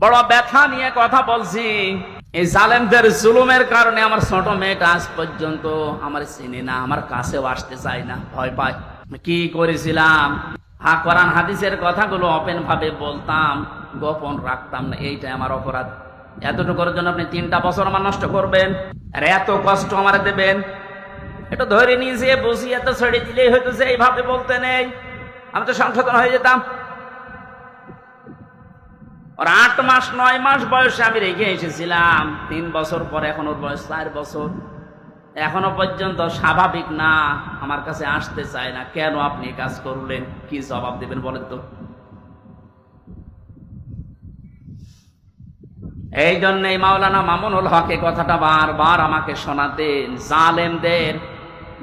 বড় ব্যথা নিয়ে কথা বলছি। এই জালেমদের জুলুমের কারণে আমার ছোট মেয়েটা আজ পর্যন্ত আমার চিনে না, আমার কাছেও আসতে চায় না, ভয় পায়। কি করেছিলাম? কোরআন হাদিসের কথাগুলো ওপেন ভাবে বলতাম, গোপন রাখতাম না। এইটাই আমার অপরাধ। এতটুকুর জন্য আপনি 3টা বছর আমার নষ্ট করবেন আর এত কষ্ট আমার দেবেন? এটা ধরে নিয়েছে বুঝিয়ে তো ছেড়ে দিলেই হয়তো যে এইভাবে বলতে নেই, আমি তো সংশোধন হয়ে যেতাম। ওর 8 মাস 9 মাস বয়সে আমি রেখে এসেছিলাম। 3 বছর পরে এখন ওর বয়স 4 বছর, এখনো পর্যন্ত স্বাভাবিক না, আমার কাছে আসতে চায় না। কেন আপনি কাজ করলেন? কি জবাব দেবেন বলেন তো? এই জন্যই মাওলানা মামুনুল হক এই কথাটা বারবার আমাকে শোনাতেন। জালেমদের,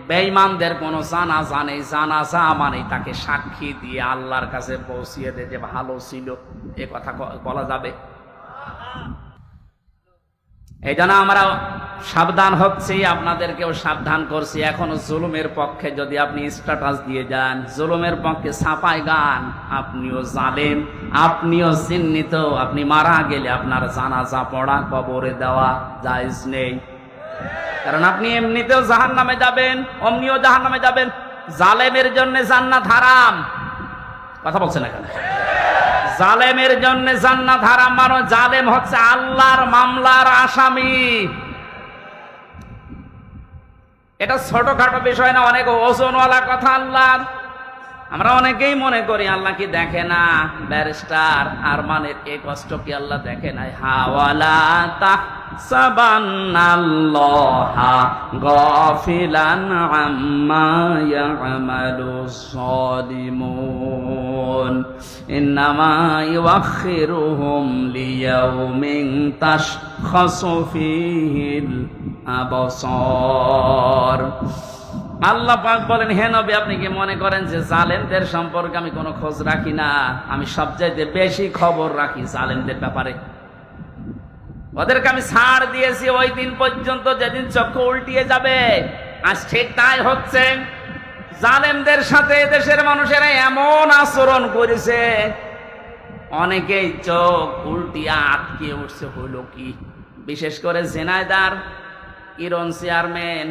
বেঈমানদের কোন জানাজা নেই, জানাজা মানে তাকে সাক্ষী দিয়ে আল্লাহর কাছে পৌঁছিয়ে দে যে ভালো ছিল, এ কথা বলা যাবে? এই জন্য আমরা সাবধান হচ্ছি, আপনাদেরকেও সাবধান করছি। এখনো জুলুমের পক্ষে যদি আপনি স্ট্যাটাস দিয়ে যান, জুলুমের পক্ষে ছাপায় গান, আপনিও জালেম, আপনিও চিহ্নিত। আপনি মারা গেলে আপনার জানাজা পড়া, কবরে দেওয়া জায়েজ নেই। কারণ আপনি এমনিতেও জাহান্নামে যাবেন, অমনিও জাহান্নামে যাবেন। জালেমের জন্য জান্নাত হারাম। কথা বলছেন এখানে? জালেমের জন্য জান্নাত হারাম। মানে জালেম হচ্ছে আল্লাহর মামলার আসামি। এটা ছোটখাটো বিষয় না, অনেক ওজনওয়ালা কথা আল্লাহর। আমরা অনেকেই মনে করি আল্লাহ কি দেখে না। ব্যারিস্টার আরমানের এই কষ্ট কি আল্লাহ দেখে নাই? হাওয়ালা তাহসাবান্নাল্লাহা গাফিলান আম্মা ইয়ামালুস সালিমুন ইন্নামা ইউআখিরুহুম লিয়াউমিন তাশখাসু ফীহিল আবসার। আল্লাহ পাক বলেন, হে নবী, আপনি কি মনে করেন যে জালেমদের সম্পর্কে আমি কোনো খোঁজ রাখি না? আমি সবচাইতে বেশি খবর রাখি জালেমদের ব্যাপারে। ওদেরকে আমি ছাড় দিয়েছি ওই দিন পর্যন্ত যেদিন চক্ষু উল্টিয়ে যাবে। আজ ঠিক তাই হচ্ছে। জালেমদের সাথে দেশের মানুষেরা এমন আচরণ করেছে, অনেকেই চোখ উল্টিয়ে আটকে উঠছে। হইল কি? বিশেষ করে জেনাইদার ইরন চেয়ারম্যান,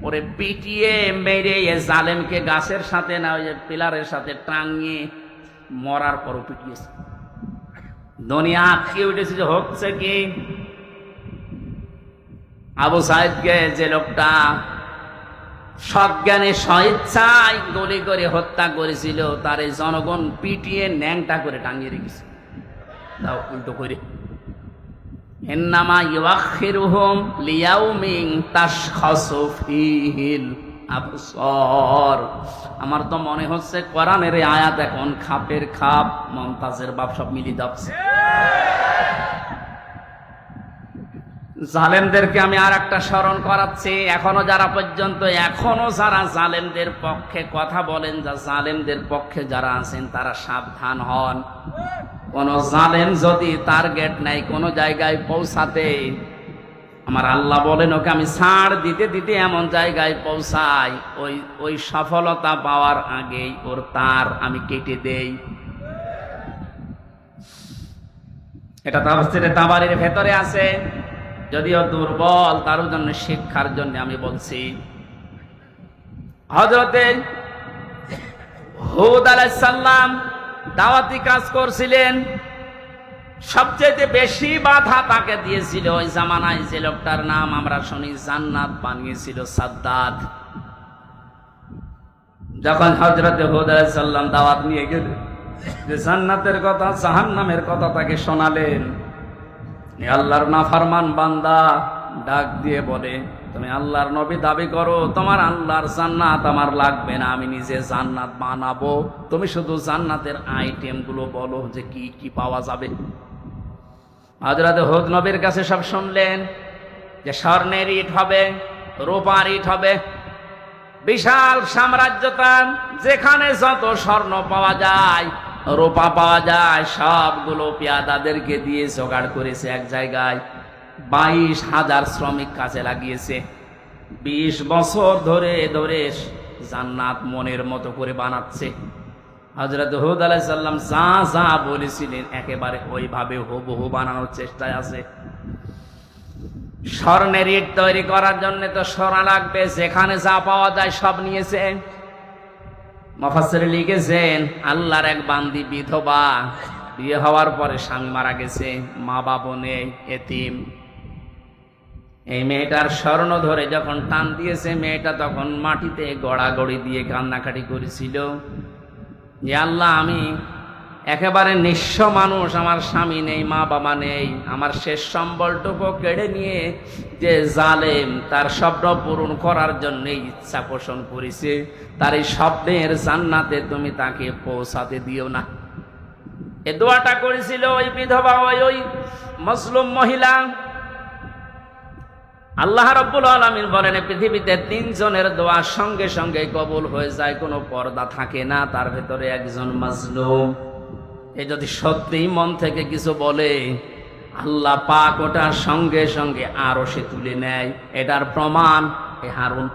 ওরে পিটিয়ে মেরে জালেমকে গাছের সাথে না ওই পিলারের সাথে টাঙিয়ে মরার পরও পিটিয়েছে। দুনিয়া আটকে উঠেছে যে হচ্ছে কি? আবু সাইদকে যে লোকটা সজ্ঞানে স্বেচ্ছায় গুলি করে হত্যা করেছিল, তার এই জনগণ পিটিয়ে ন্যাংটা করে টাঙিয়ে রেখেছে। তাও উল্টো করে, ইন্নামা ইউআখিরুহুম লিয়াউমিন তাশখাসু ফীহিল আবসার। আমার তো মনে হচ্ছে কোরআনের এই আয়াত এখন খাপের খাপ, মমতাজের বাপ সব মিলিয়ে যাচ্ছে। জালেমদেরকে আমি আর একটা স্মরণ করাচ্ছি। এখনো যারা জালেমদের পক্ষে কথা বলেন, যা জালেমদের পক্ষে যারা আছেন, তারা সাবধান হন। কোন জালেম যদি টার্গেট নাই কোন জায়গায় পৌঁছাতে, আমার আল্লাহ বলেন ওকে আমি ছাড় দিতে দিতে এমন জায়গায় পৌঁছাই, ওই সফলতা পাওয়ার আগেই ওর তার আমি কেটে দেই। এটা তাফসীরে তাবারীর ভেতরে আছে, যদিও দুর্বল, তার জন্য শিক্ষার জন্য আমি বলছি। হযরতে হুদ আলাইহিস সালাম দাওয়াতি কাজ করছিলেন, সবচেয়ে বেশি বাধা তাকে দিয়েছিল ওই জামানায় যে লোকটার নাম আমরা শুনি জান্নাত বানিয়েছিল, সাদ্দাত। যখন হযরতে হুদ আলাইহিস সালাম দাওয়াত নিয়ে গেলেন, যে জান্নাতের কথা জাহান্নামের কথা তাকে শোনালেন, আল্লাহর নাফরমান বান্দা ডাক দিয়ে বলে, তুমি আল্লাহর নবী দাবি করো, তোমার আল্লাহর জান্নাত আমার লাগবে না, আমি নিজে জান্নাত বানাবো, তুমি শুধু জান্নাতের আইটেম গুলো বলো যে কি কি পাওয়া যাবে। হযরত হুদ নবীর কাছে সব শুনলেন যে স্বর্ণের ইট হবে, রূপার ইট হবে, বিশাল সাম্রাজ্য তার, যেখানে যত স্বর্ণ পাওয়া যায়, রূপা পাওয়া যায়, সবগুলো পেয়াদাদেরকে দিয়ে জোগাড় করেছে এক জায়গায়। 22,000 শ্রমিক কাজে লাগিয়েছে। 20 বছর ধরে ধরে জান্নাত মনের মতো করে বানাচ্ছে। হযরত হুদ আলাইহিস সালাম যা যা বলেছিলেন একেবারে ওইভাবে হুবহু বানানোর চেষ্টায় আছে। স্বর্ণের ইট তৈরি করার জন্য তো সোনা লাগবে, যেখানে যা পাওয়া যায় সব নিয়েছে। মুফাসসির লিখেছেন আল্লাহর এক বান্দি বিধবা, বিয়ে হওয়ার পরে স্বামী মারা গেছে, মা বাবা নেই, এতিম। এই মেয়েটার স্বর্ণ ধরে যখন টান দিয়েছে, মেয়েটা তখন মাটিতে গড়াগড়ি দিয়ে কান্নাকাটি করেছিল যে আল্লাহ, আমি একেবারে নিঃস্ব মানুষ, আমার স্বামী নেই, মা বাবা নেই, আমার শেষ সম্বলটুকু কেড়ে নিয়ে যে জালেম তার স্বপ্ন পূরণ করার জন্য ইচ্ছা পোষণ করেছে, তার এই স্বপ্নের জান্নাতে তুমি তাকে পৌঁছাতে দিও না। এ দোয়াটা করেছিল ওই বিধবা, ওই মুসলিম মহিলা। আল্লাহ রাব্বুল আলামিন বলেন পৃথিবীতে 3 জনের দোয়া সঙ্গে সঙ্গে কবুল হয়ে যায়, কোনো পর্দা থাকে না, তার ভেতরে একজন মাজলুম। এ যদি সত্যি মন থেকে কিছু বলে, আল্লাহ পাক ওটার সঙ্গে সঙ্গে আরশে তুলে নেয়। এটার প্রমাণ এ হারুন।